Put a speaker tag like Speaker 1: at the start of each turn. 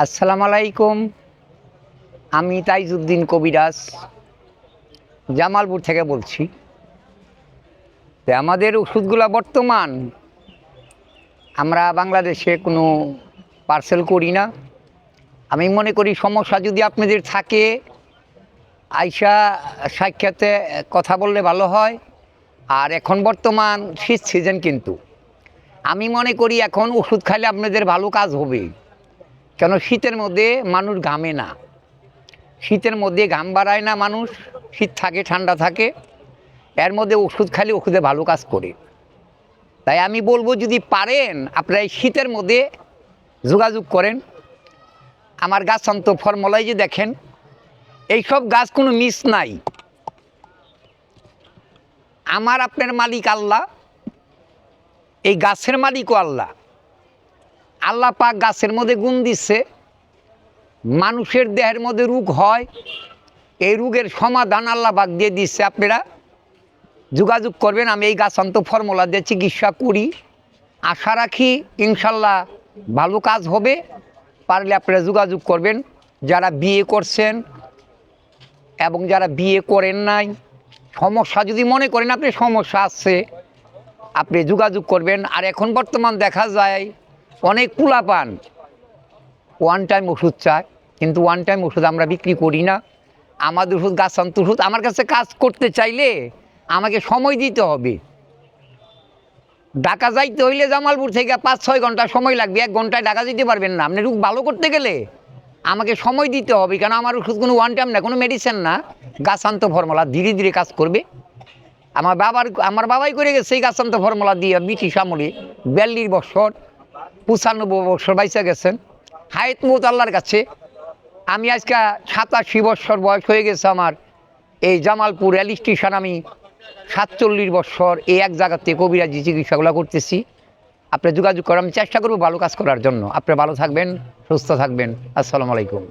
Speaker 1: আসসালামু আলাইকুম। আমি তাইজউদ্দিন কবিরাজ জামালপুর থেকে বলছি। তো আমাদের ওষুধগুলো বর্তমান আমরা বাংলাদেশে কোনো পার্সেল করি না। আমি মনে করি সমস্যা যদি আপনাদের থাকে আইসা সাক্ষাতে কথা বললে ভালো হয়। আর এখন বর্তমান শীত সিজন, কিন্তু আমি মনে করি এখন ওষুধ খাইলে আপনাদের ভালো কাজ হবে। কেন শীতের মধ্যে মানুষ ঘামে না, শীতের মধ্যে ঘাম বাড়ায় না মানুষ, শীত থাকে ঠান্ডা থাকে, এর মধ্যে ওষুধ খালি ওষুধে ভালো কাজ করে। তাই আমি বলবো যদি পারেন আপনারা এই শীতের মধ্যে যোগাযোগ করেন। আমার গাছান্ত ফর্মুলায় যে দেখেন এইসব গাছ কোনো মিস নাই। আমার আপনার মালিক আল্লাহ, এই গাছের মালিকও আল্লাহ। আল্লাহ পাক গাছের মধ্যে গুণ দিচ্ছে, মানুষের দেহের মধ্যে রোগ হয়, এই রোগের সমাধান আল্লাহ পাক দিয়ে দিচ্ছে। আপনারা যোগাযোগ করবেন, আমি এই গাছান্ত ফর্মুলা দিয়ে চিকিৎসা করি। আশা রাখি ইনশাল্লাহ ভালো কাজ হবে। পারলে আপনারা যোগাযোগ করবেন, যারা বিয়ে করছেন এবং যারা বিয়ে করেন নাই, সমস্যা যদি মনে করেন আপনি সমস্যা আছে, আপনি যোগাযোগ করবেন। আর এখন বর্তমান দেখা যায় অনেক পোলাপান ওয়ান টাইম ওষুধ চায়, কিন্তু ওয়ান টাইম ওষুধ আমরা বিক্রি করি না। আমাদের ওষুধ গাছান্ত ওষুধ। আমার কাছে কাজ করতে চাইলে আমাকে সময় দিতে হবে। ঢাকা যাইতে হইলে জামালপুর থেকে 5-6 ঘন্টা সময় লাগবে, 1 ঘন্টায় ঢাকা যেতে পারবেন না। আপনি রোগ ভালো করতে গেলে আমাকে সময় দিতে হবে, কেন আমার ওষুধ কোনো ওয়ান টাইম না, কোনো মেডিসিন না, গাছান্ত ফর্মুলা, ধীরে ধীরে কাজ করবে। আমার বাবাই করে গেছে এই গাছান্ত ফর্মুলা দিয়ে। ব্রিটিশ আমলে 42 বছর 95 বছর বাইসা গেছেন হায়াত মত আল্লাহর কাছে। আমি আজকে 87 বছর বয়স হয়ে গেছে আমার। এই জামালপুর রেল স্টেশন আমি 47 বছর এই এক জায়গাতে কবিরাজি চিকিৎসাগুলো করতেছি। আপনি যোগাযোগ করেন, আমি চেষ্টা করবো ভালো কাজ করার জন্য। আপনি ভালো থাকবেন, সুস্থ থাকবেন। আসসালামু আলাইকুম।